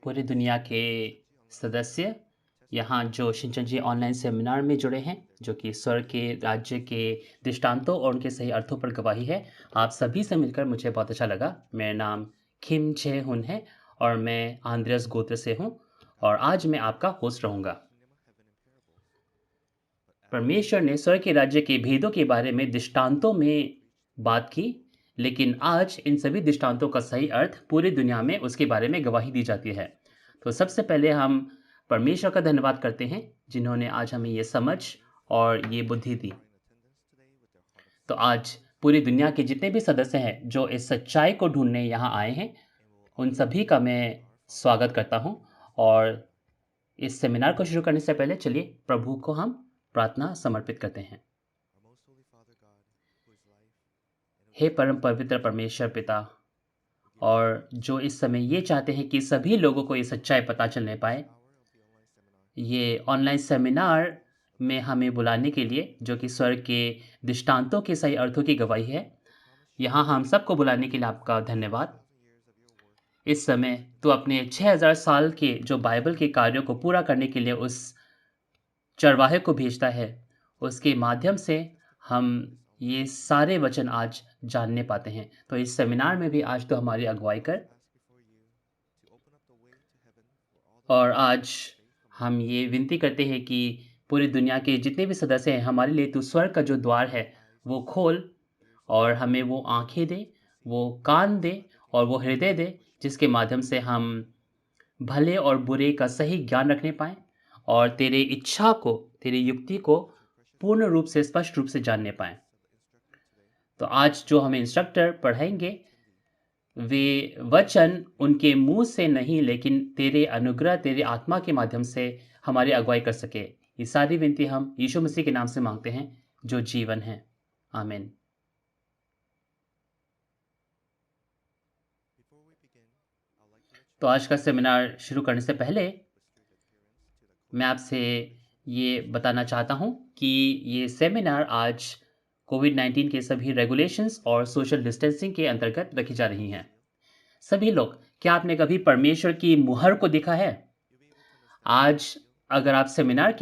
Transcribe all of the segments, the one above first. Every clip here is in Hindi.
पूरी दुनिया के सदस्य यहाँ जो शिनचन जी ऑनलाइन सेमिनार में जुड़े हैं, जो कि स्वर्ग के राज्य के दृष्टांतों और उनके सही अर्थों पर गवाही है। आप सभी से मिलकर मुझे बहुत अच्छा लगा। मेरा नाम किम छे हुन है और मैं आंद्रेस गोत्र से हूँ और आज मैं आपका होस्ट रहूँगा। परमेश्वर ने स्वर्ग के राज्य के भेदों के बारे में दृष्टांतों में बात की, लेकिन आज इन सभी दृष्टांतों का सही अर्थ पूरी दुनिया में उसके बारे में गवाही दी जाती है। तो सबसे पहले हम परमेश्वर का धन्यवाद करते हैं, जिन्होंने आज हमें ये समझ और ये बुद्धि दी। तो आज पूरी दुनिया के जितने भी सदस्य हैं जो इस सच्चाई को ढूंढने यहाँ आए हैं, उन सभी का मैं स्वागत करता हूँ। और इस सेमिनार को शुरू करने से पहले चलिए प्रभु को हम प्रार्थना समर्पित करते हैं। हे परम पवित्र परमेश्वर पिता, और जो इस समय ये चाहते हैं कि सभी लोगों को ये सच्चाई पता चलने पाए, ये ऑनलाइन सेमिनार में हमें बुलाने के लिए, जो कि स्वर्ग के दृष्टांतों के सही अर्थों की गवाही है, यहाँ हम सबको बुलाने के लिए आपका धन्यवाद। इस समय तो अपने 6000 साल के जो बाइबल के कार्यों को पूरा करने के लिए उस चरवाहे को भेजता है, उसके माध्यम से हम ये सारे वचन आज जानने पाते हैं। तो इस सेमिनार में भी आज तो हमारी अगुवाई कर, और आज हम ये विनती करते हैं कि पूरी दुनिया के जितने भी सदस्य हैं, हमारे लिए तू स्वर्ग का जो द्वार है वो खोल और हमें वो आंखें दे, वो कान दे और वो हृदय दे, जिसके माध्यम से हम भले और बुरे का सही ज्ञान रखने पाएँ और तेरे इच्छा को, तेरी युक्ति को पूर्ण रूप से, स्पष्ट रूप से जानने पाएँ। तो आज जो हमें इंस्ट्रक्टर पढ़ाएंगे, वे वचन उनके मुंह से नहीं, लेकिन तेरे अनुग्रह, तेरे आत्मा के माध्यम से हमारी अगुवाई कर सके। ये सारी विनती हम यीशु मसीह के नाम से मांगते हैं, जो जीवन है। आमीन। तो आज का सेमिनार शुरू करने से पहले मैं आपसे ये बताना चाहता हूँ कि ये सेमिनार आज कोविड-19 के सभी रेगुलेशंस और सोशल डिस्टेंसिंग के अंतर्गत रखी जा रही हैं। सभी लोग, क्या आपने कभी परमेश्वर की मुहर को देखा है? आज अगर आप सेमिनार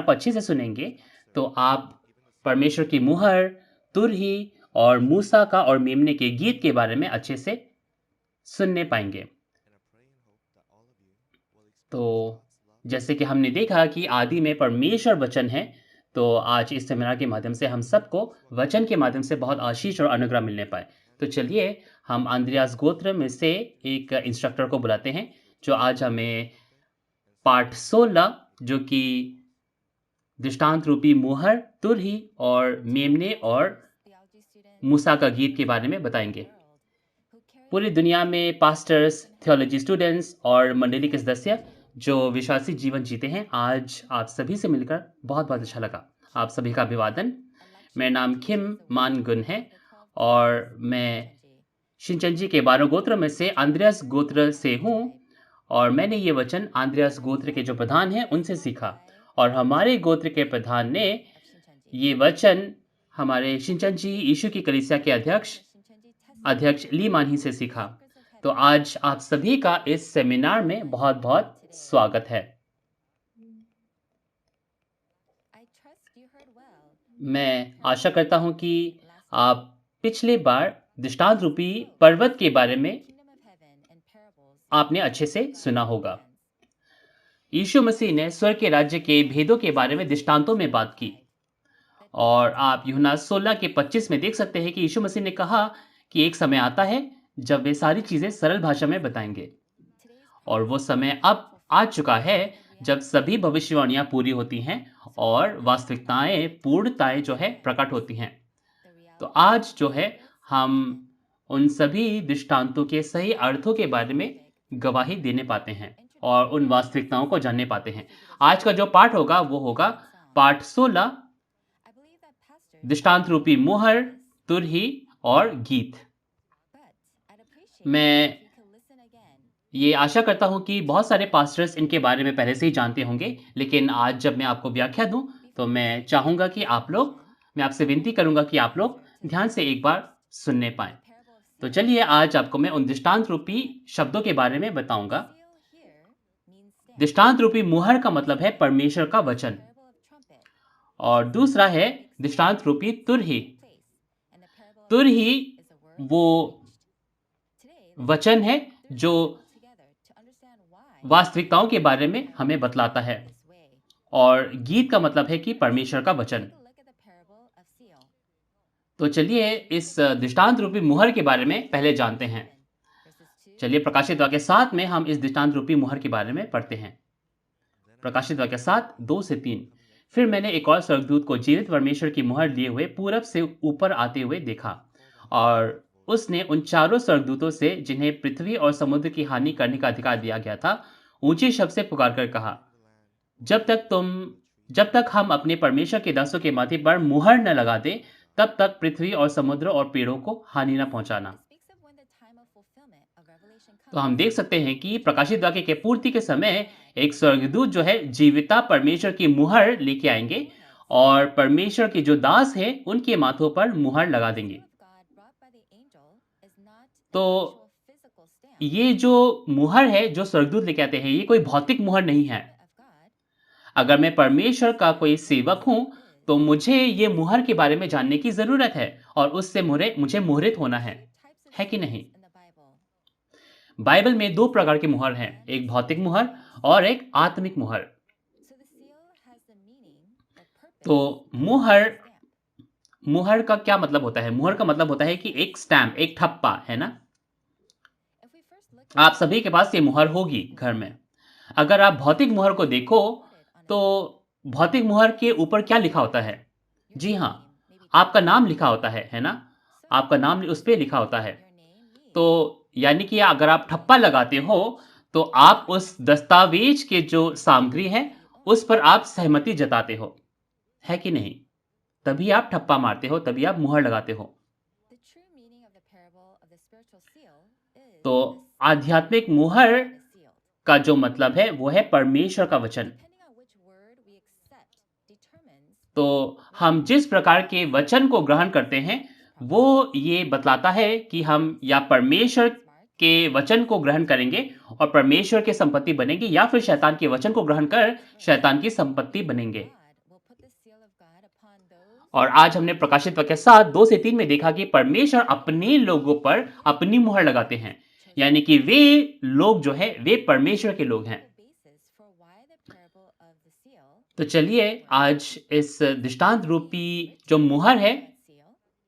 को अच्छे से सुनेंगे, तो आप परमेश्वर की मुहर, तुरही और मूसा का और मेमने के गीत के बारे में अच्छे से सुनने पाएंगे। तो जैसे कि हमने देखा कि आदि में परमेश्वर वचन है, तो आज इस सेमिनार के माध्यम से हम सबको वचन के माध्यम से बहुत आशीष और अनुग्रह मिलने पाए। तो चलिए हम आंद्रियास गोत्र में से एक इंस्ट्रक्टर को बुलाते हैं, जो आज हमें पाठ 16, जो कि दृष्टांत रूपी मुहर, तुरही और मेमने और मूसा का गीत के बारे में बताएंगे। पूरी दुनिया में पास्टर्स, थियोलॉजी स्टूडेंट्स और मंडली के सदस्य जो विश्वासी जीवन जीते हैं, आज आप सभी से मिलकर बहुत बहुत अच्छा लगा। आप सभी का अभिवादन। मेरा नाम किम मान गुन है और मैं शिनचन जी के 12 गोत्र में से आंद्रियास गोत्र से हूँ, और मैंने ये वचन आंद्रियास गोत्र के जो प्रधान हैं उनसे सीखा, और हमारे गोत्र के प्रधान ने ये वचन हमारे शिनचन जी यीशु की कलीसिया के अध्यक्ष ली मानही से सीखा। तो आज आप सभी का इस सेमिनार में बहुत बहुत स्वागत है। मैं आशा करता हूं कि आप पिछले बार दृष्टांत रूपी पर्वत के बारे में आपने अच्छे से सुना होगा। यीशु मसीह ने स्वर्ग के राज्य के भेदों के बारे में दृष्टांतों में बात की, और आप यूहन्ना 16 के 25 में देख सकते हैं कि यीशु मसीह ने कहा कि एक समय आता है जब वे सारी चीजें सरल भाषा में बताएंगे, और वो समय अब आ चुका है जब सभी भविष्यवाणियां पूरी होती हैं और वास्तविकताएं, पूर्णताएं जो है प्रकट होती हैं। तो आज जो है हम उन सभी दृष्टांतों के सही अर्थों के बारे में गवाही देने पाते हैं और उन वास्तविकताओं को जानने पाते हैं। आज का जो पाठ होगा वो होगा पाठ 16, दृष्टांत रूपी मुहर, तुरही और गीत। मैं ये आशा करता हूं कि बहुत सारे पास्टर्स इनके बारे में पहले से ही जानते होंगे, लेकिन आज जब मैं आपको व्याख्या दूं, तो मैं चाहूंगा कि मैं आपसे विनती करूंगा कि आप लोग ध्यान से एक बार सुनने पाएं। तो चलिए आज आपको मैं उन दृष्टांत रूपी शब्दों के बारे में बताऊंगा। दृष्टांत रूपी मुहर का मतलब है परमेश्वर का वचन, और दूसरा है दृष्टांत रूपी तुरही। तुरही वो वचन है जो वास्तविकताओं के बारे में हमें बतलाता है, और गीत का मतलब है कि परमेश्वर का वचन। तो चलिए इस दृष्टांत रूपी मुहर के बारे में पहले जानते हैं। चलिए प्रकाशित वाक्य 7 में हम इस दृष्टांत रूपी मुहर के बारे में पढ़ते हैं। प्रकाशित वाक्य 7 2 से 3। फिर मैंने एक और स्वर्गदूत को जीवित परमेश्वर की मुहर लिए हुए पूरब से ऊपर आते हुए देखा, और उसने उन चारों स्वर्गदूतों से, जिन्हें पृथ्वी और समुद्र की हानि करने का अधिकार दिया गया था, ऊंचे शब्द से पुकार कर कहा, जब तक हम अपने परमेश्वर के दासों के माथे पर मुहर न लगा दें, तब तक पृथ्वी और समुद्र और पेड़ों को हानि न पहुंचाना। तो हम देख सकते हैं कि प्रकाशित वाक्य के पूर्ति के समय एक स्वर्गदूत जो है जीविता परमेश्वर की मुहर लेके आएंगे, और परमेश्वर के जो दास हैं उनके माथों पर मुहर लगा देंगे। तो ये जो मुहर है जो स्वर्गदूत लेके आते हैं, ये कोई भौतिक मुहर नहीं है। अगर मैं परमेश्वर का कोई सेवक हूं, तो मुझे ये मुहर के बारे में जानने की जरूरत है, और उससे मुझे मुहरित होना है कि नहीं? बाइबल में दो प्रकार की मुहर हैं, एक भौतिक मुहर और एक आत्मिक मुहर। तो मुहर मुहर का क्या मतलब होता है? मुहर का मतलब होता है कि एक स्टैम्प, एक ठप्पा, है ना? आप सभी के पास ये मुहर होगी घर में। अगर आप भौतिक मुहर को देखो, तो भौतिक मुहर के ऊपर क्या लिखा होता है? जी हाँ, आपका नाम लिखा होता है ना? आपका नाम उस पे लिखा होता है। तो यानी कि अगर आप ठप्पा लगाते हो, तो आप उस दस्तावेज के जो सामग्री है, उस पर आप सहमति जताते हो, है कि नहीं? तभी आप ठप्पा मारते हो, तभी आप मुहर लगाते हो। तो आध्यात्मिक मुहर का जो मतलब है वो है परमेश्वर का वचन। तो हम जिस प्रकार के वचन को ग्रहण करते हैं, वो ये बतलाता है कि हम या परमेश्वर के वचन को ग्रहण करेंगे और परमेश्वर के संपत्ति बनेंगे, या फिर शैतान के वचन को ग्रहण कर शैतान की संपत्ति बनेंगे। और आज हमने प्रकाशित वाक्य 7 2 से 3 में देखा कि परमेश्वर अपने लोगों पर अपनी मुहर लगाते हैं, यानी कि वे लोग जो है वे परमेश्वर के लोग हैं। तो चलिए आज इस दृष्टांत रूपी जो मुहर है,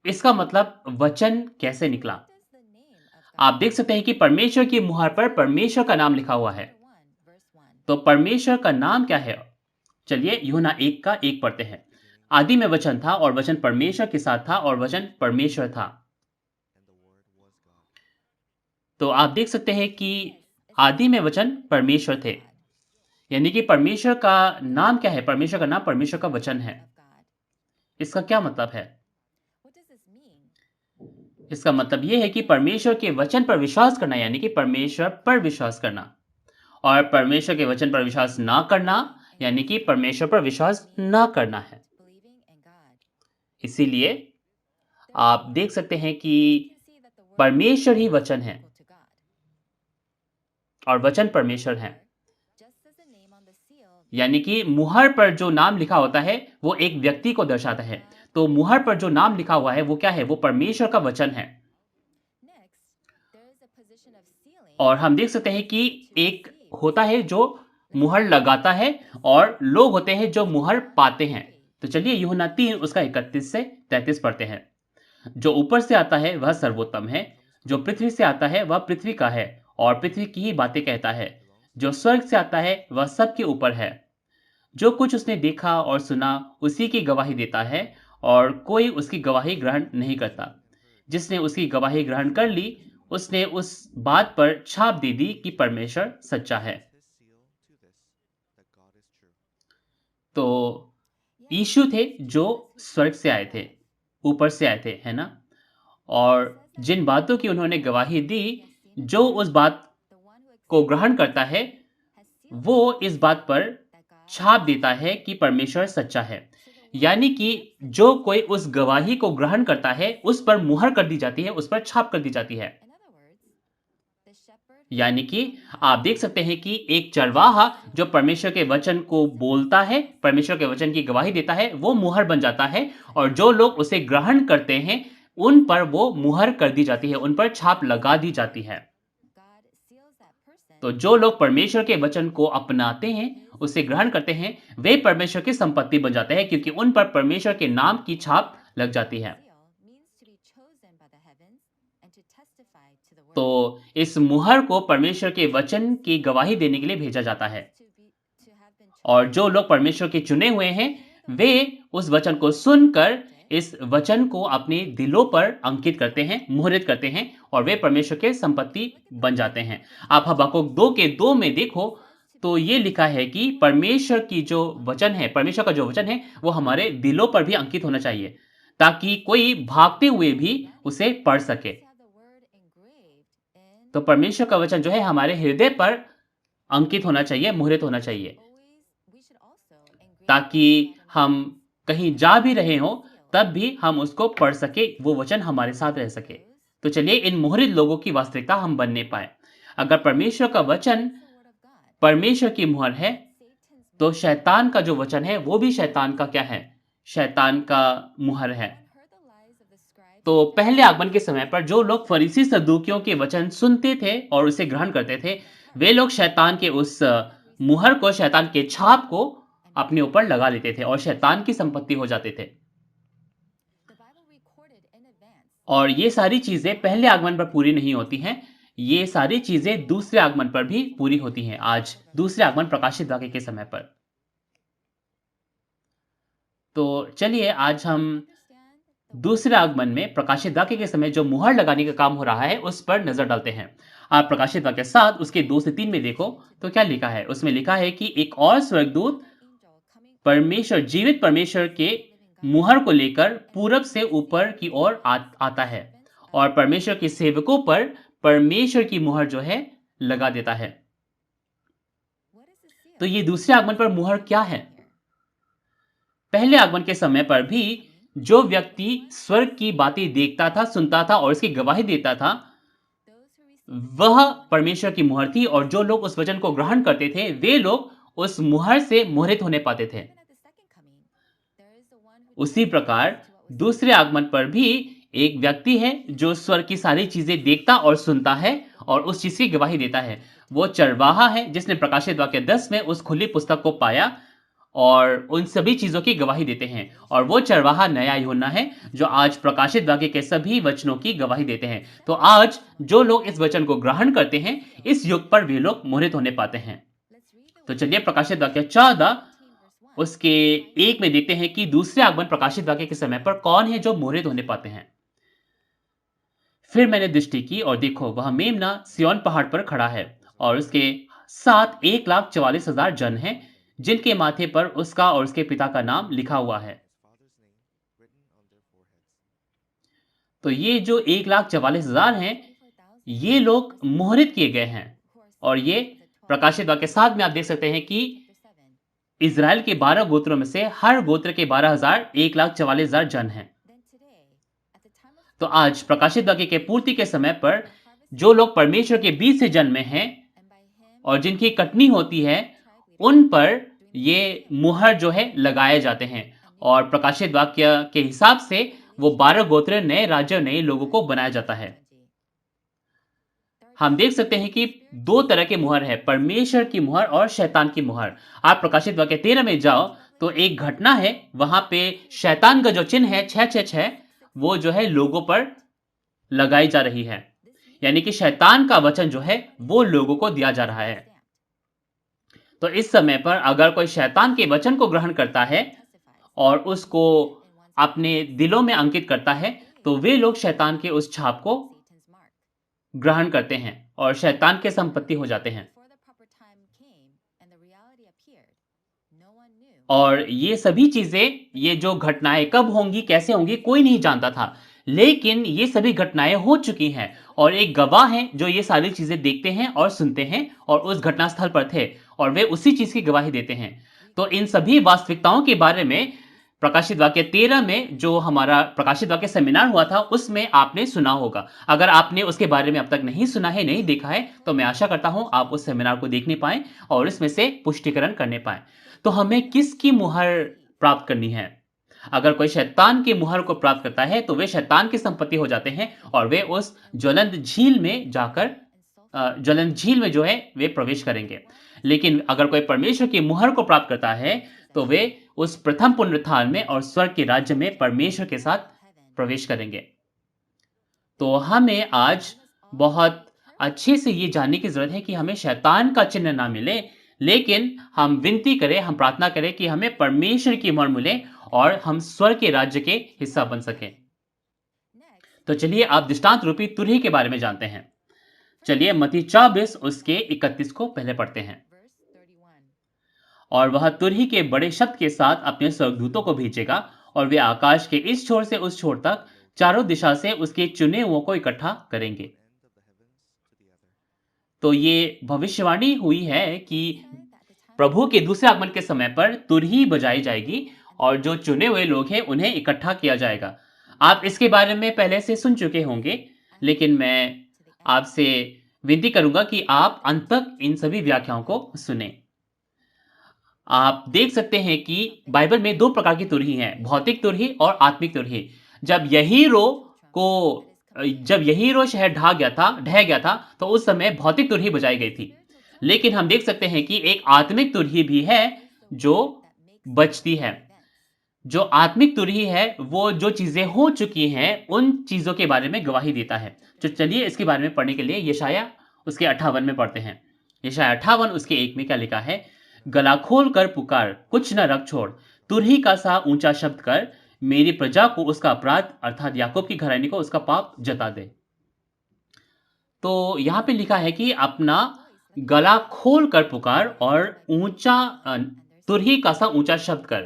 इसका मतलब वचन कैसे निकला। आप देख सकते हैं कि परमेश्वर की मुहर पर परमेश्वर का नाम लिखा हुआ है। तो परमेश्वर का नाम क्या है? चलिए यूहन्ना 1 का 1 पढ़ते हैं। आदि में वचन था, और वचन परमेश्वर के साथ था, और वचन परमेश्वर था। तो आप देख सकते हैं कि आदि में वचन परमेश्वर थे, यानी कि परमेश्वर का नाम क्या है? परमेश्वर का नाम परमेश्वर का वचन है। इसका क्या मतलब है? इसका मतलब यह है कि परमेश्वर के वचन पर विश्वास करना, यानी कि परमेश्वर पर विश्वास करना, और परमेश्वर के वचन पर विश्वास ना करना, यानी कि परमेश्वर पर विश्वास ना करना है। इसीलिए आप देख सकते हैं कि परमेश्वर ही वचन है, और वचन परमेश्वर है। यानी कि मुहर पर जो नाम लिखा होता है वो एक व्यक्ति को दर्शाता है। तो मुहर पर जो नाम लिखा हुआ है वो क्या है? वो परमेश्वर का वचन है। और हम देख सकते हैं कि एक होता है जो मुहर लगाता है, और लोग होते हैं जो मुहर पाते हैं। तो चलिए यूहन्ना 3 उसका 31 से 33 पढ़ते हैं। जो ऊपर से आता है वह सर्वोत्तम है, जो पृथ्वी से आता है वह पृथ्वी का है और पृथ्वी की ही बातें कहता है। जो स्वर्ग से आता है वह सबके ऊपर है। जो कुछ उसने देखा और सुना उसी की गवाही देता है, और कोई उसकी गवाही ग्रहण नहीं करता। जिसने उसकी गवाही ग्रहण कर ली, उसने उस बात पर छाप दे दी कि परमेश्वर सच्चा है। तो यीशु थे जो स्वर्ग से आए थे, ऊपर से आए थे, है ना? और जिन बातों की उन्होंने गवाही दी, जो उस बात को ग्रहण करता है, वो इस बात पर छाप देता है कि परमेश्वर सच्चा है। यानी कि जो कोई उस गवाही को ग्रहण करता है, उस पर मुहर कर दी जाती है, उस पर छाप कर दी जाती है। यानी कि आप देख सकते हैं कि एक चरवाहा जो परमेश्वर के वचन को बोलता है, परमेश्वर के वचन की गवाही देता है, वो मुहर बन जाता है और जो लोग उसे ग्रहण करते हैं, उन पर वो मुहर कर दी जाती है, उन पर छाप लगा दी जाती है। तो जो लोग परमेश्वर के वचन को अपनाते हैं, उसे ग्रहण करते हैं, वे परमेश्वर की संपत्ति बन जाते हैं क्योंकि उन पर परमेश्वर के नाम की छाप लग जाती है। तो इस मुहर को परमेश्वर के वचन की गवाही देने के लिए भेजा जाता है और जो लोग परमेश्वर के चुने हुए हैं, वे उस वचन को सुनकर इस वचन को अपने दिलों पर अंकित करते हैं, मुहरित करते हैं और वे परमेश्वर के संपत्ति बन जाते हैं। आप हबक्कुक 2 के 2 में देखो तो ये लिखा है कि परमेश्वर की जो वचन है, परमेश्वर का जो वचन है, वो हमारे दिलों पर भी अंकित होना चाहिए, ताकि कोई भागते हुए भी उसे पढ़ सके। तो परमेश्वर का वचन जो है हमारे हृदय पर अंकित होना चाहिए, मुहरित होना चाहिए, ताकि हम कहीं जा भी रहे हों, तब भी हम उसको पढ़ सके, वो वचन हमारे साथ रह सके। तो चलिए इन मुहरित लोगों की वास्तविकता हम बनने पाएँ। अगर परमेश्वर का वचन परमेश्वर की मुहर है, तो शैतान का जो वचन है, वो भी शैतान का क्या है? शैतान का मुहर है। तो पहले आगमन के समय पर जो लोग फरीसी सदूकियों के वचन सुनते थे और उसे ग्रहण करते थे, वे लोग शैतान के उस मुहर को, शैतान के छाप को अपने ऊपर लगा लेते थे और शैतान की संपत्ति हो जाते थे। और ये सारी चीज़ें पहले आगमन पर पूरी नहीं होती हैं, ये सारी चीज़ें दूसरे आगमन पर भी पूरी होती हैं आज, दूसरे आगमन प्रकाशित वाक्य के समय पर। तो चलिए आज हम दूसरे आगमन में प्रकाशित वाक्य के समय जो मुहर लगाने का काम हो रहा है, उस पर नज़र डालते हैं। आप प्रकाशित वाक्य 7 उसके 2 से 3 में देखो, तो क्या लिखा है? उसमें लिखा है कि एक और स्वर्गदूत जीवित परमेश्वर के मुहर को लेकर पूरब से ऊपर की ओर आता है और परमेश्वर के सेवकों पर परमेश्वर की मुहर जो है लगा देता है। तो ये दूसरे आगमन पर मुहर क्या है? पहले आगमन के समय पर भी जो व्यक्ति स्वर्ग की बातें देखता था, सुनता था और इसकी गवाही देता था, वह परमेश्वर की मुहर थी और जो लोग उस वचन को ग्रहण करते थे, वे लोग उस मुहर से मुहरित होने पाते थे। उसी प्रकार दूसरे आगमन पर भी एक व्यक्ति है जो स्वर्ग की सारी चीजें देखता और सुनता है और उस चीज की गवाही देता है। वो चरवाहा है जिसने प्रकाशित वाक्य 10 में उस खुली पुस्तक को पाया और उन सभी चीजों की गवाही देते हैं और वो चरवाहा नया यूहन्ना है जो आज प्रकाशित वाक्य के सभी वचनों की गवाही देते हैं। तो आज जो लोग इस वचन को ग्रहण करते हैं, इस युग पर वे लोग मुहरित होने पाते हैं। तो चलिए प्रकाशित वाक्य 14 उसके 1 में देखते हैं कि दूसरे आगमन प्रकाशित वाक्य के समय पर कौन है जो मुहरित होने पाते हैं। फिर मैंने दृष्टि की और देखो वह मेमना सिय्योन पहाड़ पर खड़ा है और उसके साथ 1,44,000 जन हैं जिनके माथे पर उसका और उसके पिता का नाम लिखा हुआ है। तो ये जो 1,44,000 हैं, ये लोग मुहरित किए गए हैं और ये प्रकाशित वाक्य 7 में आप देख सकते हैं कि इज़राइल के 12 गोत्रों में से हर गोत्र के 12,000 1,44,000 जन हैं। तो आज प्रकाशित वाक्य के पूर्ति के समय पर जो लोग परमेश्वर के बीच से जन्मे हैं और जिनकी कटनी होती है, उन पर ये मुहर जो है लगाए जाते हैं और प्रकाशित वाक्य के हिसाब से वो 12 गोत्र नए राज्य, नए लोगों को बनाया जाता है। हम देख सकते हैं कि 2 तरह के मुहर है, परमेश्वर की मुहर और शैतान की मुहर। आप प्रकाशित वाक्य 13 में जाओ तो एक घटना है, वहां पे शैतान का जो चिन्ह है 666 वो जो है लोगों पर लगाई जा रही है, यानी कि शैतान का वचन जो है वो लोगों को दिया जा रहा है। तो इस समय पर अगर कोई शैतान के वचन को ग्रहण करता है और उसको अपने दिलों में अंकित करता है, तो वे लोग शैतान के उस छाप को ग्रहण करते हैं और शैतान के संपत्ति हो जाते हैं। और ये सभी चीजें, ये जो घटनाएं कब होंगी, कैसे होंगी, कोई नहीं जानता था, लेकिन ये सभी घटनाएं हो चुकी हैं और एक गवाह है जो ये सारी चीजें देखते हैं और सुनते हैं और उस घटनास्थल पर थे और वे उसी चीज की गवाही देते हैं। तो इन सभी वास्तविकताओं के बारे में प्रकाशित वाक्य 13 में जो हमारा प्रकाशित वाक्य सेमिनार हुआ था, उसमें आपने सुना होगा। अगर आपने उसके बारे में अब तक नहीं सुना है, नहीं देखा है, तो मैं आशा करता हूँ आप उस सेमिनार को देखने पाएँ और इसमें से पुष्टिकरण करने पाएँ। तो हमें किसकी मुहर प्राप्त करनी है? अगर कोई शैतान की मुहर को प्राप्त करता है, तो वे शैतान की संपत्ति हो जाते हैं और वे उस ज्वलंत झील में जाकर ज्वलंत झील में जो है, वे प्रवेश करेंगे। लेकिन अगर कोई परमेश्वर की मुहर को प्राप्त करता है, तो वे उस प्रथम पुनरुत्थान में और स्वर्ग के राज्य में परमेश्वर के साथ प्रवेश करेंगे। तो हमें आज बहुत अच्छे से ये जानने की ज़रूरत है कि हमें शैतान का चिन्ह ना मिले, लेकिन हम विनती करें, हम प्रार्थना करें कि हमें परमेश्वर की मुहर मिले और हम स्वर्ग के राज्य के हिस्सा बन सकें। तो चलिए आप दृष्टांत रूपी तुरही के बारे में जानते हैं। चलिए मत्ती 24 उसके 31 को पहले पढ़ते हैं। और वह तुरही के बड़े शब्द के साथ अपने स्वर्गदूतों को भेजेगा और वे आकाश के इस छोर से उस छोर तक चारों दिशा से उसके चुने हुओं को इकट्ठा करेंगे। तो ये भविष्यवाणी हुई है कि प्रभु के दूसरे आगमन के समय पर तुरही बजाई जाएगी और जो चुने हुए लोग हैं उन्हें इकट्ठा किया जाएगा। आप इसके बारे में पहले से सुन चुके होंगे, लेकिन मैं आपसे विनती करूंगा कि आप अंत तक इन सभी व्याख्याओं को सुने। आप देख सकते हैं कि बाइबल में 2 प्रकार की तुरही हैं, भौतिक तुरही और आत्मिक तुरही। जब यहीरो जब यहीरो शहर ढह गया था, तो उस समय भौतिक तुरही बजाई गई थी। लेकिन हम देख सकते हैं कि एक आत्मिक तुरही भी है जो बजती है। जो आत्मिक तुरही है, वो जो चीज़ें हो चुकी हैं, उन चीज़ों के बारे में गवाही देता है। तो चलिए इसके बारे में पढ़ने के लिए यशायाह उसके 58 में पढ़ते हैं। यशायाह 58 उसके 1 में क्या लिखा है? गला खोल कर पुकार, कुछ न रख छोड़, तुरही का सा ऊंचा शब्द कर, मेरी प्रजा को उसका अपराध अर्थात याकूब की घराने को उसका पाप जता दे। तो यहाँ पे लिखा है कि अपना गला खोल कर पुकार और तुरही का सा ऊंचा शब्द कर।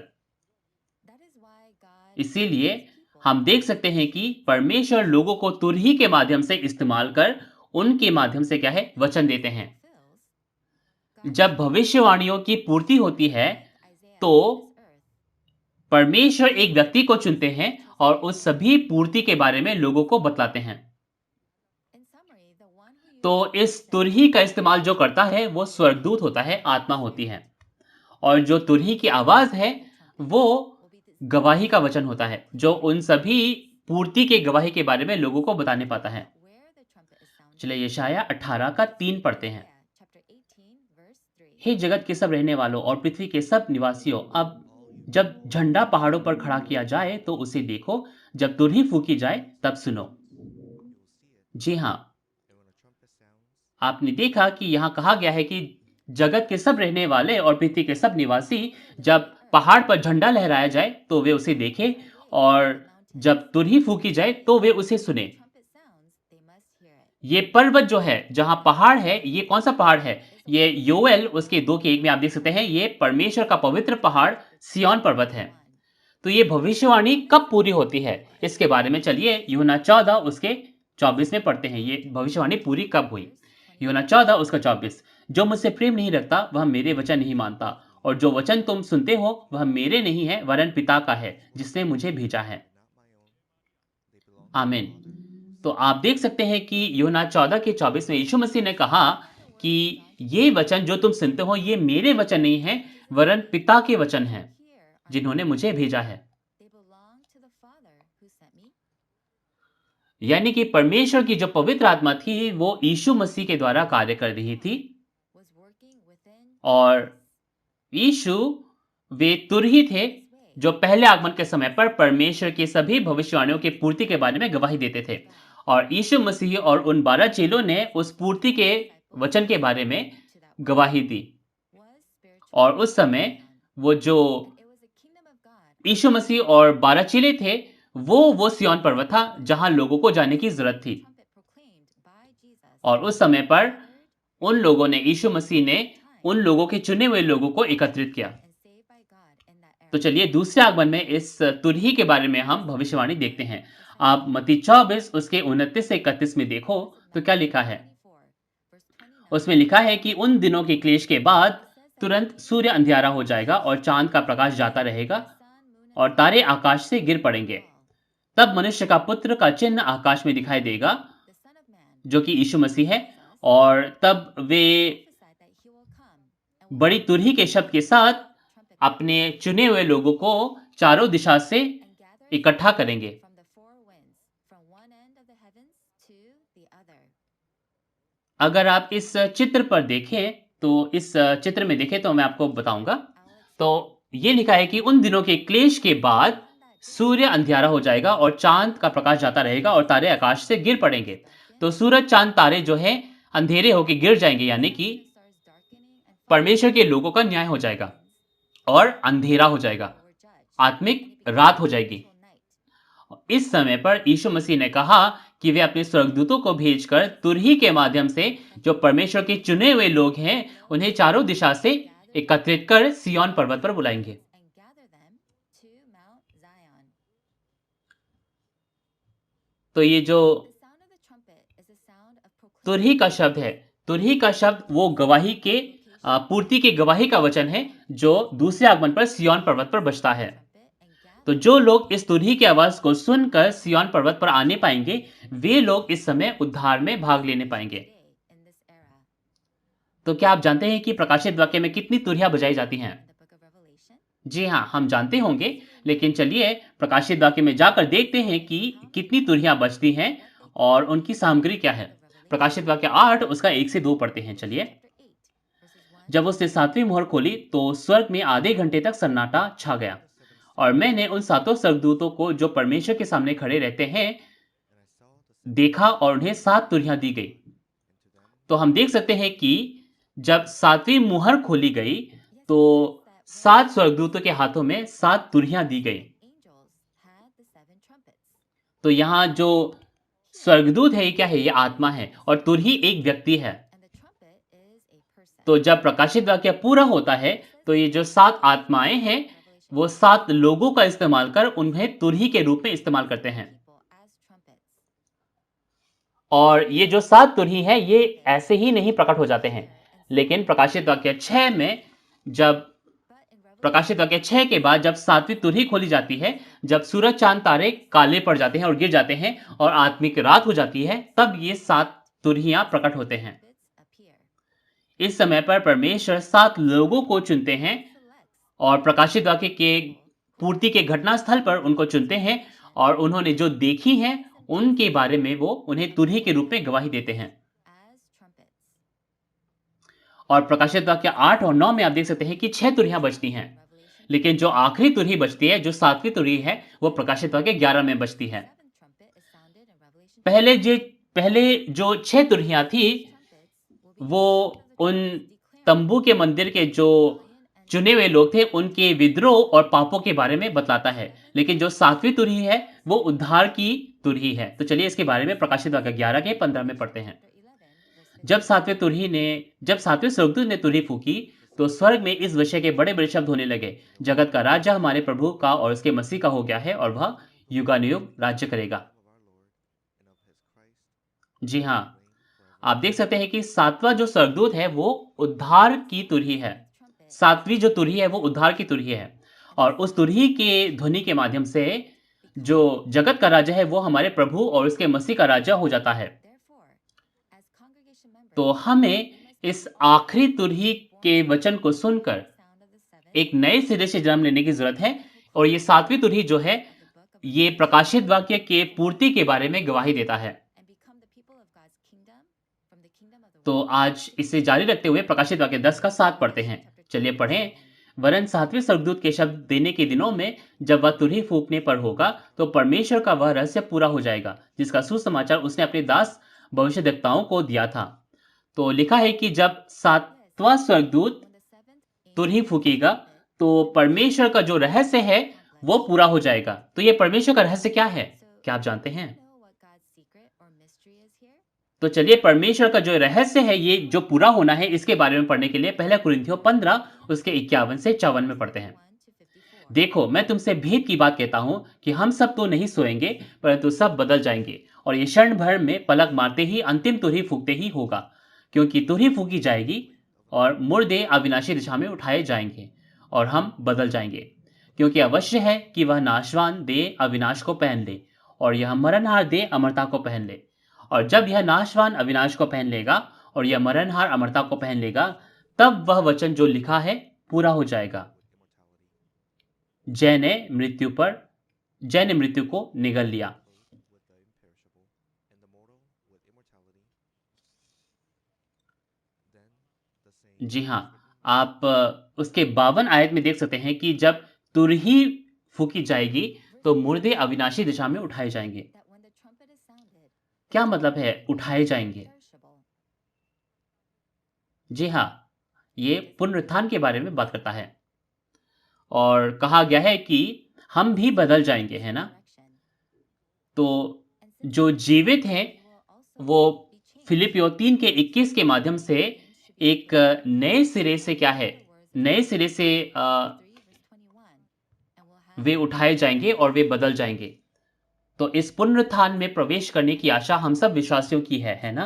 इसीलिए हम देख सकते हैं कि परमेश्वर लोगों को तुरही के माध्यम से इस्तेमाल कर उनके माध्यम से क्या है, वचन देते हैं। जब भविष्यवाणियों की पूर्ति होती है, तो परमेश्वर एक व्यक्ति को चुनते हैं और उस सभी पूर्ति के बारे में लोगों को बतलाते हैं। तो इस तुरही का इस्तेमाल जो करता है, वो स्वर्गदूत होता है, आत्मा होती है। और जो तुरही की आवाज है, वो गवाही का वचन होता है, जो उन सभी पूर्ति के गवाही के बारे में लोगों को बताने पाता है। चलिए यशायाह 18 का 3 पढ़ते हैं। हे जगत के सब रहने वालों और पृथ्वी के सब निवासियों, अब जब झंडा पहाड़ों पर खड़ा किया जाए तो उसे देखो, जब तुरही फूकी जाए तब सुनो। जी हाँ, आपने देखा कि यहाँ कहा गया है कि जगत के सब रहने वाले और पृथ्वी के सब निवासी, जब पहाड़ पर झंडा लहराया जाए तो वे उसे देखें और जब तुरही फूकी जाए तो वे उसे सुने। ये पर्वत जो है, जहाँ पहाड़ है, ये कौन-सा पहाड़ है? ये योएल उसके 2 के 1 में आप देख सकते हैं, ये परमेश्वर का पवित्र पहाड़ सिय्योन पर्वत है। तो ये भविष्यवाणी कब पूरी होती है? इसके बारे में चलिए यूहन्ना 14 उसके 24 में पढ़ते हैं, ये भविष्यवाणी पूरी कब हुई? यूहन्ना 14 उसका 24, जो मुझसे प्रेम नहीं रखता, वह मेरे वचन नहीं मानता, और जो वचन तुम सुनते हो, वह मेरे नहीं है, वरन पिता का है, जिसने मुझे भेजा है। आमीन। तो आप देख सकते हैं कि यूहन्ना 14 के 24 में यीशु मसीह ने कहा कि ये वचन जो तुम सुनते हो, ये मेरे वचन नहीं है, वरन पिता के वचन हैं, जिन्होंने मुझे भेजा है। यानी कि परमेश्वर की जो पवित्र आत्मा थी, वो यीशु मसीह के द्वारा कार्य कर रही थी और यीशु वे तुरही थे जो पहले आगमन के समय पर परमेश्वर की सभी भविष्यवाणियों की पूर्ति के बारे में गवाही देते थे। और यीशु मसीह और उन 12 चेलों ने उस पूर्ति के वचन के बारे में गवाही दी। और उस समय वो जो यीशु मसीह और 12 चेले थे, वो सिय्योन पर्वत था जहां लोगों को जाने की जरूरत थी। और उस समय पर उन लोगों ने, यीशु मसीह ने उन लोगों के चुने हुए लोगों को एकत्रित किया। तो चलिए दूसरे आगमन में इस तुरही के बारे में हम भविष्यवाणी देखते हैं। आप मत्ती 24 उसके 29 से 31 में देखो तो क्या लिखा है। उसमें लिखा है कि उन दिनों के क्लेश के बाद तुरंत सूर्य अंधियारा हो जाएगा और चांद का प्रकाश जाता रहेगा और तारे आकाश से गिर पड़ेंगे। तब मनुष्य का पुत्र का चिन्ह आकाश में दिखाई देगा, जो कि यीशु मसीह है। और तब वे बड़ी तुरही के शब्द के साथ अपने चुने हुए लोगों को चारों दिशा से इकट्ठा करेंगे। अगर आप इस चित्र पर देखें, तो इस चित्र में देखें तो मैं आपको बताऊंगा। तो ये लिखा है कि उन दिनों के क्लेश के बाद सूर्य अंधियारा हो जाएगा और चांद का प्रकाश जाता रहेगा और तारे आकाश से गिर पड़ेंगे। तो सूरज, चांद, तारे जो है अंधेरे होके गिर जाएंगे, यानी कि परमेश्वर के लोगों का न्याय हो जाएगा और अंधेरा हो जाएगा, आत्मिक रात हो जाएगी। इस समय पर यीशु मसीह ने कहा कि वे अपने स्वर्गदूतों को भेजकर तुरही के माध्यम से जो परमेश्वर के चुने हुए लोग हैं, उन्हें चारों दिशा से एकत्रित कर सिय्योन पर्वत पर बुलाएंगे। तो ये जो तुरही का शब्द है, तुरही का शब्द वो गवाही के पूर्ति के गवाही का वचन है, जो दूसरे आगमन पर सिय्योन पर्वत पर बजता है। तो जो लोग इस तुरही की आवाज को सुनकर सिय्योन पर्वत पर आने पाएंगे, वे लोग इस समय उद्धार में भाग लेने पाएंगे। तो क्या आप जानते हैं कि प्रकाशित वाक्य में कितनी तुरहियां बजाई जाती हैं? जी हाँ, हम जानते होंगे, लेकिन चलिए प्रकाशित वाक्य में जाकर देखते हैं कि कितनी तुरहियां बजती हैं और उनकी सामग्री क्या है। प्रकाशित वाक्य 8 उसका 1 से 2 पढ़ते हैं। चलिए। जब उसने सातवीं मोहर खोली तो स्वर्ग में आधे घंटे तक सन्नाटा छा गया, और मैंने उन सातों स्वर्गदूतों को जो परमेश्वर के सामने खड़े रहते हैं देखा, और उन्हें 7 तुरहियां दी गई। तो हम देख सकते हैं कि जब सातवीं मुहर खोली गई तो 7 स्वर्गदूतों के हाथों में 7 तुरहियां दी गई। तो यहाँ जो स्वर्गदूत है, ये क्या है? ये आत्मा है, और तुरही एक व्यक्ति है। तो जब प्रकाशित वाक्य पूरा होता है तो ये जो 7 आत्माएं हैं, वो 7 लोगों का इस्तेमाल कर उन्हें तुरही के रूप में इस्तेमाल करते हैं। और ये जो 7 तुरही है, ये ऐसे ही नहीं प्रकट हो जाते हैं, लेकिन प्रकाशित वाक्य 6 में जब प्रकाशित वाक्य 6 के बाद जब 7वीं तुरही खोली जाती है, जब सूरज, चांद, तारे काले पड़ जाते हैं और गिर जाते हैं और आत्मिक रात हो जाती है, तब ये 7 तुरहियां प्रकट होते हैं। इस समय पर परमेश्वर 7 लोगों को चुनते हैं और प्रकाशित वाक्य के पूर्ति के घटना स्थल पर उनको चुनते हैं, और उन्होंने जो देखी है उनके बारे में वो उन्हें तुरही के रूप में गवाही देते हैं। और प्रकाशित वाक्य 8 और 9 में आप देख सकते हैं कि 6 तुरहियां बजती हैं, लेकिन जो आखिरी तुरही बजती है, जो 7वीं तुरही है, वो प्रकाशित वाक्य 11 में बजती है। पहले जो 6 तुरहियां थी, वो उन तंबू के मंदिर के जो चुने हुए लोग थे, उनके विद्रोह और पापों के बारे में बतलाता है। लेकिन जो 7वीं तुरही है, वो उद्धार की तुरही है। तो चलिए इसके बारे में प्रकाशित वाक्य 11 के 15 में पढ़ते हैं। जब 7वें स्वर्गदूत ने तुरही फूकी, तो स्वर्ग में इस विषय के बड़े बड़े शब्द होने लगे, जगत का राजा हमारे प्रभु का और उसके मसीह का हो गया है, और वह युगानुयुग राज्य करेगा। जी हाँ, आप देख सकते हैं कि 7वां जो स्वर्गदूत है, वो उद्धार की तुरही है। 7वीं जो तुरही है, वो उद्धार की तुरही है, और उस तुरही के ध्वनि के माध्यम से जो जगत का राजा है, वो हमारे प्रभु और उसके मसीह का राजा हो जाता है। तो हमें इस आखिरी तुरही के वचन को सुनकर एक नए सिरे से जन्म लेने की जरूरत है, और ये 7वीं तुरही जो है, ये प्रकाशित वाक्य के पूर्ति के बारे में गवाही देता है। तो आज इसे जारी रखते हुए प्रकाशित वाक्य 10 का 7 पढ़ते हैं। चलिए पढ़ें। वरन 7वें स्वर्गदूत के शब्द देने के दिनों में, जब वह तुरही फूंकने पर होगा, तो परमेश्वर का वह रहस्य पूरा हो जाएगा, जिसका सुसमाचार उसने अपने दास भविष्यद्वक्ताओं को दिया था। तो लिखा है कि जब 7वां स्वर्गदूत तुरही फूकेगा, तो परमेश्वर का जो रहस्य है वो पूरा हो जाएगा। तो ये परमेश्वर का रहस्य क्या है? क्या आप जानते हैं? तो चलिए परमेश्वर का जो रहस्य है, ये जो पूरा होना है, इसके बारे में पढ़ने के लिए 1 कुरिन्थियों 15 उसके 51 से 54 में पढ़ते हैं। देखो, मैं तुमसे भेद की बात कहता हूं कि हम सब तो नहीं सोएंगे, परंतु सब बदल जाएंगे, और ये क्षण भर में पलक मारते ही अंतिम तुरही फूकते ही होगा। क्योंकि तुरही फूकी जाएगी और मुर्दे अविनाशी दिशा में उठाए जाएंगे और हम बदल जाएंगे। क्योंकि अवश्य है कि वह नाशवान देह अविनाश को पहन ले और यह मरणहार देह अमरता को पहन ले। और जब यह नाशवान अविनाश को पहन लेगा और यह मरणहार अमरता को पहन लेगा, तब वह वचन जो लिखा है पूरा हो जाएगा। जय ने मृत्यु को निगल लिया। जी हाँ, आप उसके 52 आयत में देख सकते हैं कि जब तुरही फूकी जाएगी तो मुर्दे अविनाशी दिशा में उठाए जाएंगे। क्या मतलब है उठाए जाएंगे? जी हाँ, ये पुनरुत्थान के बारे में बात करता है और कहा गया है कि हम भी बदल जाएंगे, है ना? तो जो जीवित हैं वो फिलिपियो 3 के 21 के माध्यम से एक नए सिरे से क्या है? नए सिरे से वे उठाए जाएँगे और वे बदल जाएँगे। तो इस पुनरुत्थान में प्रवेश करने की आशा हम सब विश्वासियों की है ना?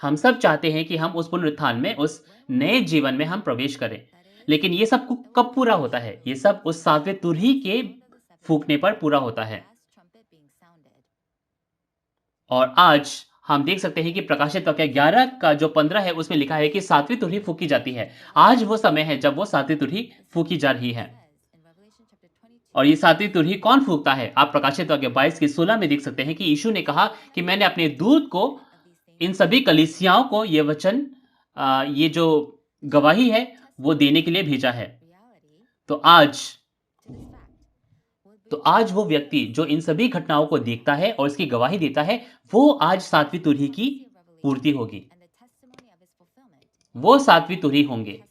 हम सब चाहते हैं कि हम उस पुनरुत्थान में, उस नए जीवन में हम प्रवेश करें। लेकिन ये सब कब पूरा होता है? ये सब उस 7वें तुरही के फूँकने पर पूरा होता है। और आज हम देख सकते हैं कि प्रकाशित वाक्य 11 का जो 15 है उसमें लिखा है कि 7वीं तुरही फूँकी जाती है। आज वो समय है जब वो 7वीं तुरही फूँकी जा रही है। और ये 7वीं तुरही कौन फूँकता है? आप प्रकाशित वाक्य 22 की 16 में देख सकते हैं कि यीशु ने कहा कि मैंने अपने दूत को इन सभी कलीसियाओं को ये वचन ये जो गवाही है वो देने के लिए भेजा है। तो आज वो व्यक्ति जो इन सभी घटनाओं को देखता है और इसकी गवाही देता है, वो आज 7वीं तुरही की पूर्ति होगी। वो 7वीं तुरही होंगे।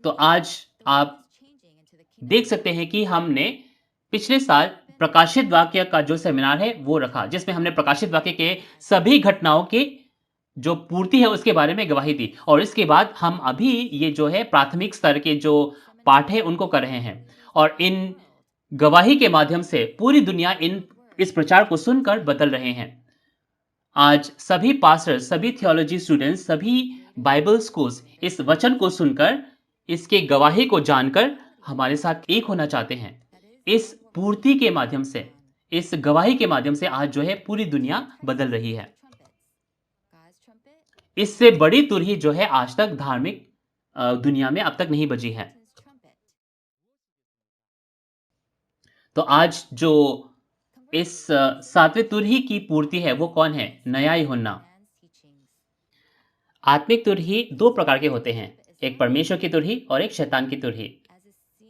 तो आज आप देख सकते हैं कि हमने पिछले साल प्रकाशित वाक्य का जो सेमिनार है वो रखा, जिसमें हमने प्रकाशित वाक्य के सभी घटनाओं के जो पूर्ति है उसके बारे में गवाही दी। और इसके बाद हम अभी ये जो है प्राथमिक स्तर के जो पाठ है उनको कर रहे हैं और इन गवाही के माध्यम से पूरी दुनिया इस प्रचार को सुनकर बदल रहे हैं। आज सभी पास्टर, सभी थियोलॉजी स्टूडेंट्स, सभी बाइबल स्कूल्स इस वचन को सुनकर, इसके गवाही को जानकर हमारे साथ एक होना चाहते हैं। इस पूर्ति के माध्यम से, इस गवाही के माध्यम से आज जो है पूरी दुनिया बदल रही है। इससे बड़ी तुरही जो है आज तक धार्मिक दुनिया में अब तक नहीं बजी है। तो आज जो इस 7वें तुरही की पूर्ति है वो कौन है? नया यूहन्ना। आत्मिक तुरही 2 प्रकार के होते हैं, एक परमेश्वर की तुरही और एक शैतान की तुरही।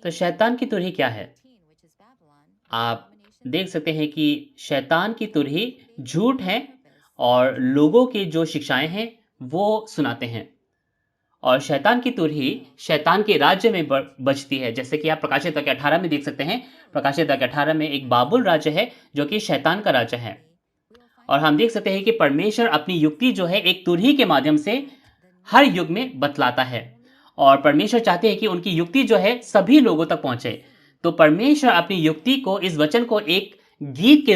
तो शैतान की तुरही क्या है? आप देख सकते हैं कि शैतान की तुरही झूठ है और लोगों की जो शिक्षाएं हैं वो सुनाते हैं। और शैतान की तुरही शैतान के राज्य में बजती है, जैसे कि आप प्रकाशित वाक्य 18 में देख सकते हैं। प्रकाशित वाक्य 18 में एक बाबुल राज्य है जो कि शैतान का राज्य है। और हम देख सकते हैं कि परमेश्वर अपनी युक्ति जो है एक तुरही के माध्यम से हर युग में बतलाता है और परमेश्वर चाहते हैं कि उनकी युक्ति जो है सभी लोगों तक पहुंचे। तो परमेश्वर अपनी युक्ति को, इस वचन को एक गीत के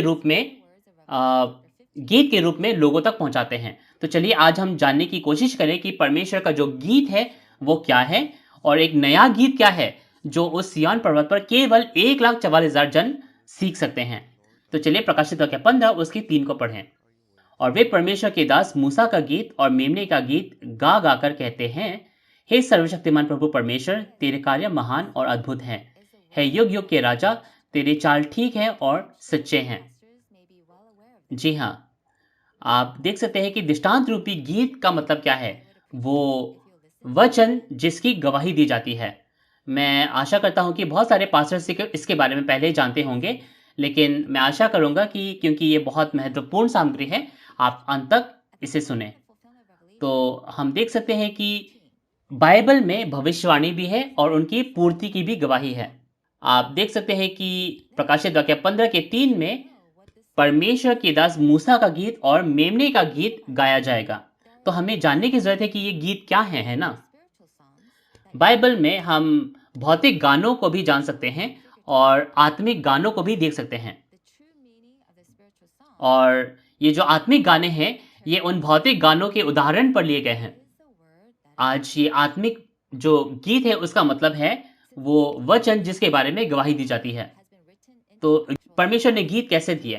रूप में लोगों तक पहुंचाते हैं। तो चलिए आज हम जानने की कोशिश करें कि परमेश्वर का जो गीत है वो क्या है और एक नया गीत क्या है जो उस सिय्योन पर्वत पर केवल 1,44,000 जन सीख सकते हैं। तो चलिए प्रकाशित वाक्य 15 उसकी 3 को पढ़ें। और वे परमेश्वर के दास मूसा का गीत और मेमने का गीत गा गाकर कहते हैं, हे सर्वशक्तिमान प्रभु परमेश्वर, तेरे कार्य महान और अद्भुत हैं। है युग युग के राजा, तेरे चाल ठीक है और सच्चे हैं। जी हाँ, आप देख सकते हैं कि दृष्टांत रूपी गीत का मतलब क्या है? वो वचन जिसकी गवाही दी जाती है। मैं आशा करता हूं कि बहुत सारे पास्टर्स इसके बारे में पहले ही जानते होंगे, लेकिन मैं आशा करूंगा कि क्योंकि ये बहुत महत्वपूर्ण सामग्री है, आप अंत तक इसे सुने। तो हम देख सकते हैं कि बाइबल में भविष्यवाणी भी है और उनकी पूर्ति की भी गवाही है। आप देख सकते हैं कि प्रकाशित वाक्य 15 के 3 में परमेश्वर के दास मूसा का गीत और मेमने का गीत गाया जाएगा। तो हमें जानने की जरूरत है कि ये गीत क्या है ना? बाइबल में हम भौतिक गानों को भी जान सकते हैं और आत्मिक गानों को भी देख सकते हैं। और ये जो आत्मिक गाने हैं, ये उन भौतिक गानों के उदाहरण पर लिए गए हैं। आज ये आत्मिक जो गीत है उसका मतलब है वो वचन जिसके बारे में गवाही दी जाती है। तो परमेश्वर ने गीत कैसे दिए?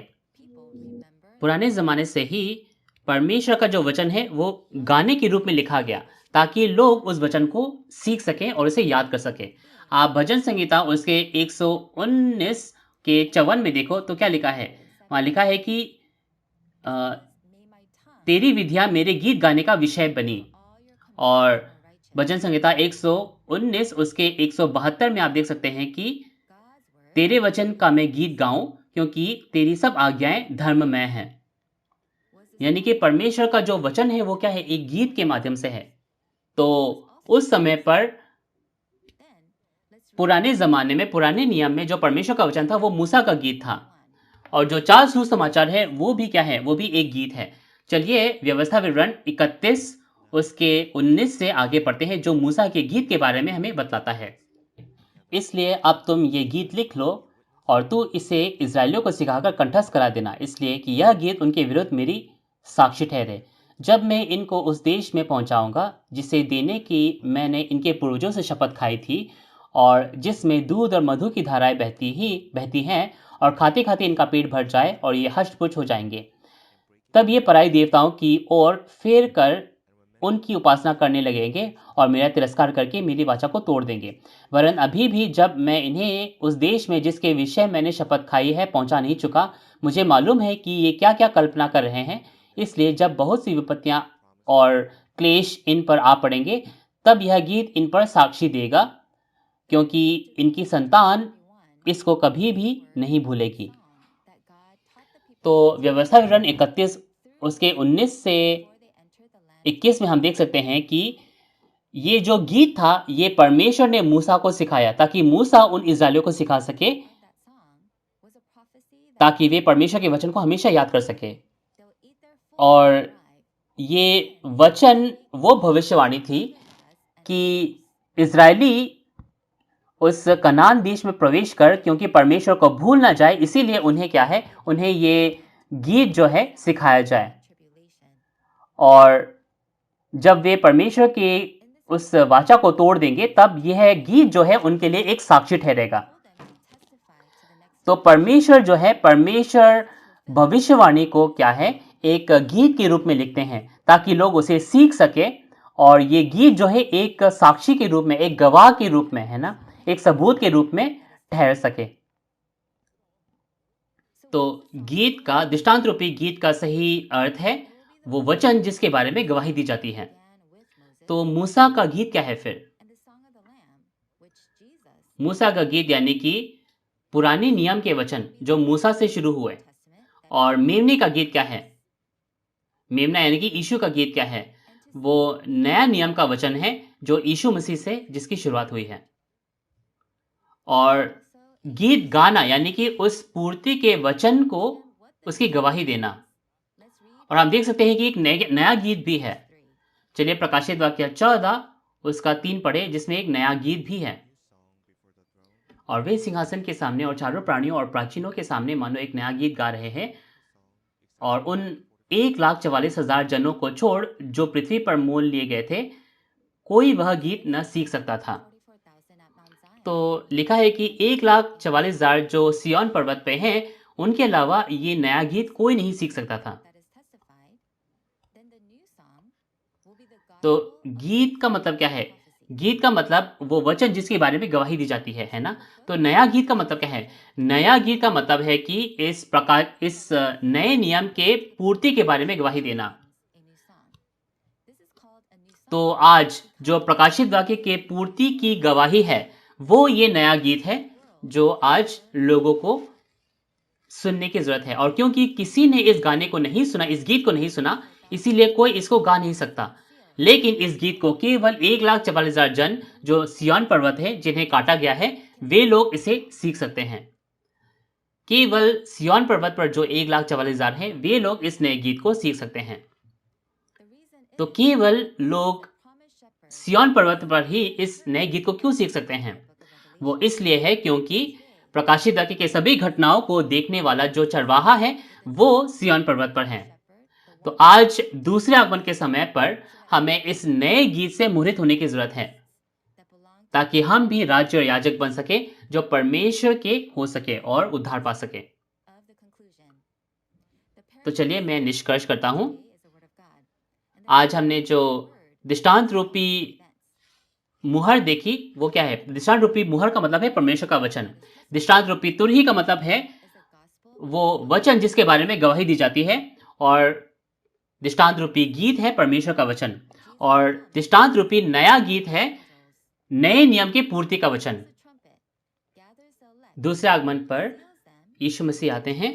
पुराने ज़माने से ही परमेश्वर का जो वचन है वो गाने के रूप में लिखा गया ताकि लोग उस वचन को सीख सकें और उसे याद कर सकें। आप भजन संहिता उसके 119 के 54 में देखो तो क्या लिखा है? वहाँ लिखा है कि अ, तेरी विधियाँ मेरे गीत गाने का विषय बनी। और भजन संहिता 119 उसके 172 में आप देख सकते हैं कि तेरे वचन का मैं गीत गाऊं क्योंकि तेरी सब आज्ञाएं धर्ममय हैं। यानी कि परमेश्वर का जो वचन है वो क्या है? एक गीत के माध्यम से है। तो उस समय पर पुराने ज़माने में, पुराने नियम में जो परमेश्वर का वचन था वो मूसा का गीत था। और जो 4 सुसमाचार है वो भी क्या है? वो भी एक गीत है। चलिए व्यवस्था विवरण 31 उसके 19 से आगे पढ़ते हैं जो मूसा के गीत के बारे में हमें बतलाता है। इसलिए अब तुम ये गीत लिख लो और तू इसे इज़राइलियों को सिखाकर कंठस्थ करा देना, इसलिए कि यह गीत उनके विरुद्ध मेरी साक्षी ठहरे। जब मैं इनको उस देश में पहुंचाऊंगा जिसे देने की मैंने इनके पूर्वजों से शपथ खाई थी और जिसमें दूध और मधु की धाराएं बहती हैं, और खाते खाते इनका पेट भर जाए और ये हष्ट-पुष्ट हो जाएंगे। तब ये पराई देवताओं की ओर फेर कर उनकी उपासना करने लगेंगे और मेरा तिरस्कार करके मेरी वाचा को तोड़ देंगे। वरन अभी भी जब मैं इन्हें उस देश में जिसके विषय मैंने शपथ खाई है पहुंचा नहीं चुका, मुझे मालूम है कि ये क्या-क्या कल्पना कर रहे हैं। इसलिए जब बहुत सी विपत्तियां और क्लेश इन पर आ पड़ेंगे, तब यह गीत इन पर साक्षी देगा, क्योंकि इनकी संतान इसको कभी भी नहीं भूलेगी। तो व्यवस्था विवरण 31 उसके 19 से 21 में हम देख सकते हैं कि ये जो गीत था ये परमेश्वर ने मूसा को सिखाया ताकि मूसा उन इज़राइलियों को सिखा सके, ताकि वे परमेश्वर के वचन को हमेशा याद कर सके। और ये वचन वो भविष्यवाणी थी कि इज़राइली उस कनान देश में प्रवेश कर, क्योंकि परमेश्वर को भूल ना जाए, इसीलिए उन्हें क्या है, उन्हें ये गीत जो है सिखाया जाए। और जब वे परमेश्वर के उस वाचा को तोड़ देंगे तब यह गीत जो है उनके लिए एक साक्षी ठहरेगा। तो परमेश्वर जो है, परमेश्वर भविष्यवाणी को क्या है, एक गीत के रूप में लिखते हैं ताकि लोग उसे सीख सके। और ये गीत जो है एक साक्षी के रूप में, एक गवाह के रूप में, है ना, एक सबूत के रूप में ठहर सके। तो गीत का, दृष्टांत रूपी गीत का सही अर्थ है वो वचन जिसके बारे में गवाही दी जाती है। तो मूसा का गीत क्या है फिर? मूसा का गीत यानी कि पुराने नियम के वचन जो मूसा से शुरू हुए। और मेमने का गीत क्या है? मेमना यानी कि यीशु का गीत क्या है? वो नया नियम का वचन है जो यीशु मसीह से जिसकी शुरुआत हुई है। और गीत गाना यानी कि उस पूर्ति के वचन को, उसकी गवाही देना। और हम देख सकते हैं कि एक नया गीत भी है। चलिए प्रकाशित वाक्य 14 उसका 3 पढ़े जिसमें एक नया गीत भी है। और वे सिंहासन के सामने और चारों प्राणियों और प्राचीनों के सामने मानो एक नया गीत गा रहे हैं। और उन 1,44,000 जनों को छोड़ जो पृथ्वी पर मोल लिए गए थे, कोई वह गीत न सीख सकता था। तो लिखा है कि 1,44,000 जो सिय्योन पर्वत पे हैं, उनके अलावा ये नया गीत कोई नहीं सीख सकता था। तो गीत का मतलब क्या है? गीत का मतलब वो वचन जिसके बारे में गवाही दी जाती है ना? तो नया गीत का मतलब क्या है? नया गीत का मतलब है कि इस नए नियम के पूर्ति के बारे में गवाही देना। तो आज जो प्रकाशित वाक्य के पूर्ति की गवाही है, वो ये नया गीत है जो आज लोगों को सुनने की जरूरत है। और क्योंकि किसी ने इस गाने को नहीं सुना, इस गीत को नहीं सुना, इसीलिए कोई इसको गा नहीं सकता। लेकिन इस गीत को केवल 1,44,000 जन जो सिय्योन पर्वत है, जिन्हें काटा गया है, वे लोग इसे सीख सकते हैं। केवल सिय्योन पर्वत पर जो 1,44,000 हैं, वे लोग इस नए गीत को सीख सकते हैं। तो केवल लोग सिय्योन पर्वत पर ही इस नए गीत को क्यों सीख सकते हैं? वो इसलिए है क्योंकि प्रकाशित वाक्य के सभी घटनाओं को देखने वाला जो चरवाहा है, वो सिय्योन पर्वत पर है। तो आज दूसरे आगमन के समय पर हमें इस नए गीत से मोहित होने की जरूरत है, ताकि हम भी राज्य और याजक बन सके, जो परमेश्वर के हो सके और उद्धार पा सके। तो चलिए मैं निष्कर्ष करता हूं। आज हमने जो दृष्टांत रूपी मुहर देखी, वो क्या है? दृष्टांत रूपी मुहर का मतलब है परमेश्वर का वचन। दृष्टांत रूपी तुरही का मतलब है वो वचन जिसके बारे में गवाही दी जाती है, और दृष्टांत रूपी गीत है परमेश्वर का वचन, और दृष्टांत रूपी नया गीत है नए नियम की पूर्ति का वचन। दूसरे आगमन पर यीशु मसीह आते हैं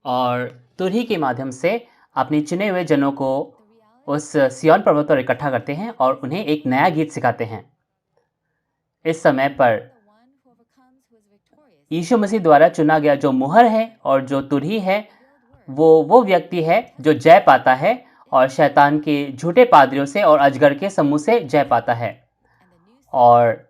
और तुरही के माध्यम से अपने चुने हुए जनों को उस सिय्योन पर्वत पर इकट्ठा करते हैं और उन्हें एक नया गीत सिखाते हैं। इस समय पर यीशु मसीह द्वारा चुना गया जो मुहर है और जो तुरही है, वो व्यक्ति है जो जय पाता है और शैतान के झूठे पादरियों से और अजगर के समूह से जय पाता है। और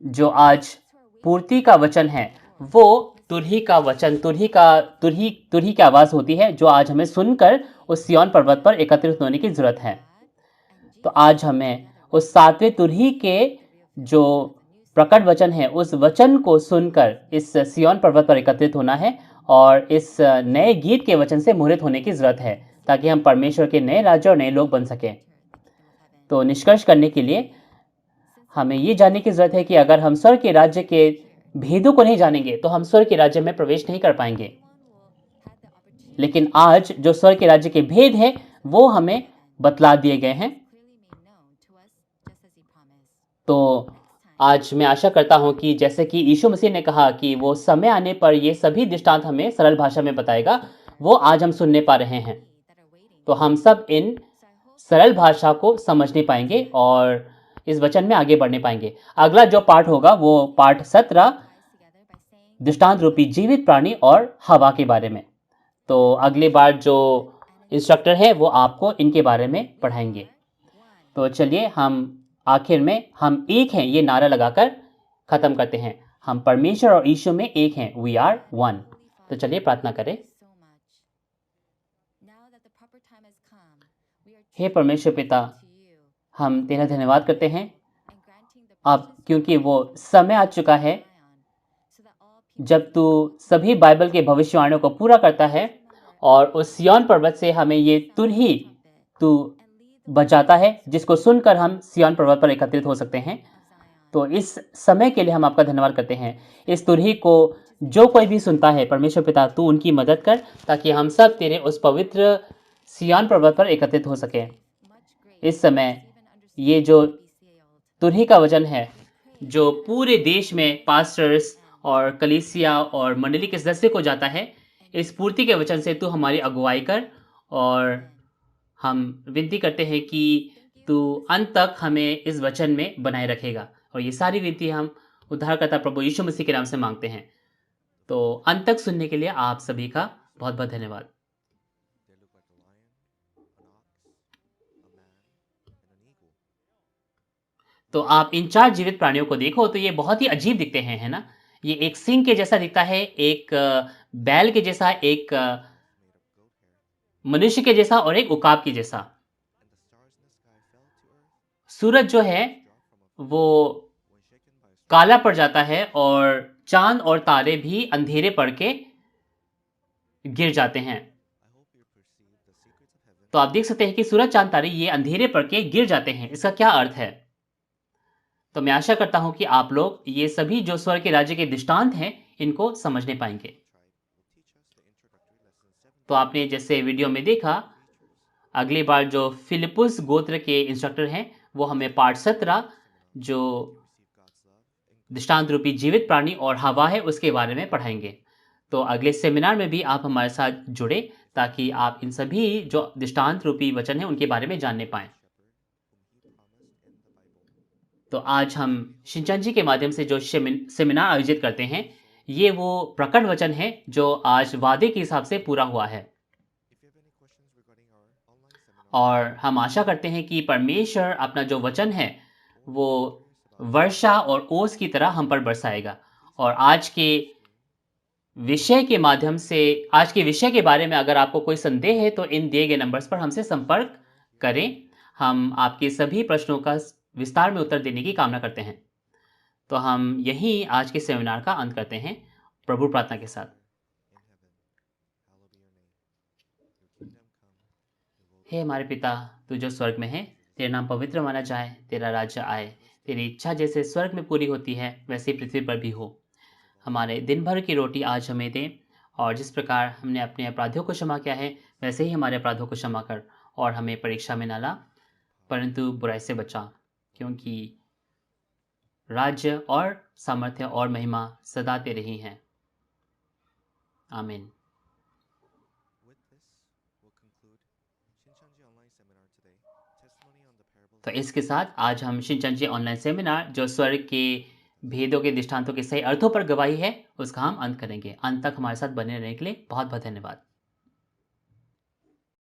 जो आज पूर्ति का वचन है, वो तुरही का वचन, तुरही की आवाज होती है, जो आज हमें सुनकर उस सिय्योन पर्वत पर एकत्रित होने की जरूरत है। तो आज हमें उस सातवें तुरही के जो प्रकट वचन है, उस वचन को सुनकर इस सिय्योन पर्वत पर एकत्रित होना है और इस नए गीत के वचन से मोहित होने की जरूरत है, ताकि हम परमेश्वर के नए राज्य और नए लोग बन सकें। तो निष्कर्ष करने के लिए हमें ये जानने की जरूरत है कि अगर हम स्वर्ग के राज्य के भेदों को नहीं जानेंगे तो हम स्वर्ग के राज्य में प्रवेश नहीं कर पाएंगे। लेकिन आज जो स्वर्ग के राज्य के भेद है, वो हमें बतला दिए गए हैं। तो आज मैं आशा करता हूं कि जैसे कि यीशु मसीह ने कहा कि वो समय आने पर ये सभी दृष्टांत हमें सरल भाषा में बताएगा, वो आज हम सुनने पा रहे हैं। तो हम सब इन सरल भाषा को समझने पाएंगे और इस वचन में आगे बढ़ने पाएंगे। अगला जो पाठ होगा वो पाठ 17, दृष्टांत रूपी जीवित प्राणी और हवा के बारे में। तो अगली बार जो इंस्ट्रक्टर है वो आपको इनके बारे में पढ़ाएंगे। तो चलिए हम आखिर में हम एक हैं ये नारा लगाकर खत्म करते हैं। हम परमेश्वर और यीशु में एक हैं, वी आर वन। तो चलिए प्रार्थना करें। हे परमेश्वर पिता, हम तेरा धन्यवाद करते हैं अब, क्योंकि वो समय आ चुका है जब तू सभी बाइबल के भविष्यवाणियों को पूरा करता है और उस सिय्योन पर्वत से हमें ये तुरही तू बजाता है, जिसको सुनकर हम सिय्योन पर्वत पर एकत्रित हो सकते हैं। तो इस समय के लिए हम आपका धन्यवाद करते हैं। इस तुरही को जो कोई भी सुनता है, परमेश्वर पिता, तू उनकी मदद कर, ताकि हम सब तेरे उस पवित्र सिय्योन पर्वत पर एकत्रित हो सके। इस समय ये जो तुरही का वचन है, जो पूरे देश में पास्टर्स और कलीसिया और मंडली के सदस्य को जाता है, इस पूर्ति के वचन से तू हमारी अगुवाई कर, और हम विनती करते हैं कि तू अंत तक हमें इस वचन में बनाए रखेगा। और ये सारी विनती हम उद्धारकर्ता प्रभु यीशु मसीह के नाम से मांगते हैं। तो अंत तक सुनने के लिए आप सभी का बहुत बहुत धन्यवाद। तो आप इन 4 जीवित प्राणियों को देखो तो ये बहुत ही अजीब दिखते हैं, है ना? ये एक सिंह के जैसा दिखता है, एक बैल के जैसा, एक मनुष्य के जैसा और एक उकाब के जैसा। सूरज जो है वो काला पड़ जाता है और चांद और तारे भी अंधेरे पड़ के गिर जाते हैं। तो आप देख सकते हैं कि सूरज, चांद, तारे ये अंधेरे पड़ के गिर जाते हैं। इसका क्या अर्थ है? तो मैं आशा करता हूं कि आप लोग ये सभी जो स्वर्ग के राज्य के दृष्टांत हैं, इनको समझने पाएंगे। तो आपने जैसे वीडियो में देखा, अगली बार जो फिलिपुस गोत्र के इंस्ट्रक्टर हैं, वो हमें पाठ 17 जो दृष्टांत रूपी जीवित प्राणी और हवा है, उसके बारे में पढ़ाएंगे। तो अगले सेमिनार में भी आप हमारे साथ जुड़े, ताकि आप इन सभी जो दृष्टांत रूपी वचन है उनके बारे में जानने पाएं। तो आज हम शिनचैन जी के माध्यम से जो सेमिनार आयोजित करते हैं, ये वो प्रकट वचन है जो आज वादे के हिसाब से पूरा हुआ है। और हम आशा करते हैं कि परमेश्वर अपना जो वचन है वो वर्षा और ओस की तरह हम पर बरसाएगा। और आज के विषय के माध्यम से आज के विषय के बारे में अगर आपको कोई संदेह है तो इन दिए गए नंबर्स पर हमसे संपर्क करें। हम आपके सभी प्रश्नों का विस्तार में उत्तर देने की कामना करते हैं। तो हम यहीं आज के सेमिनार का अंत करते हैं प्रभु प्रार्थना के साथ। हे हमारे पिता, तू जो स्वर्ग में है, तेरा नाम पवित्र माना जाए, तेरा राज्य आए, तेरी इच्छा जैसे स्वर्ग में पूरी होती है वैसे ही पृथ्वी पर भी हो। हमारे दिन भर की रोटी आज हमें दे, और जिस प्रकार हमने अपने अपराधियों को क्षमा किया है वैसे ही हमारे अपराधों को क्षमा कर, और हमें परीक्षा में न ला परंतु बुराई से बचा, क्योंकि राज्य और सामर्थ्य और महिमा सदा तेरे ही हैं। आमीन। तो इसके साथ आज हम शिनचैंजी ऑनलाइन सेमिनार जो स्वर्ग के भेदों के दृष्टांतों के सही अर्थों पर गवाही है उसका हम अंत करेंगे। अंत तक हमारे साथ बने रहने के लिए बहुत बहुत धन्यवाद।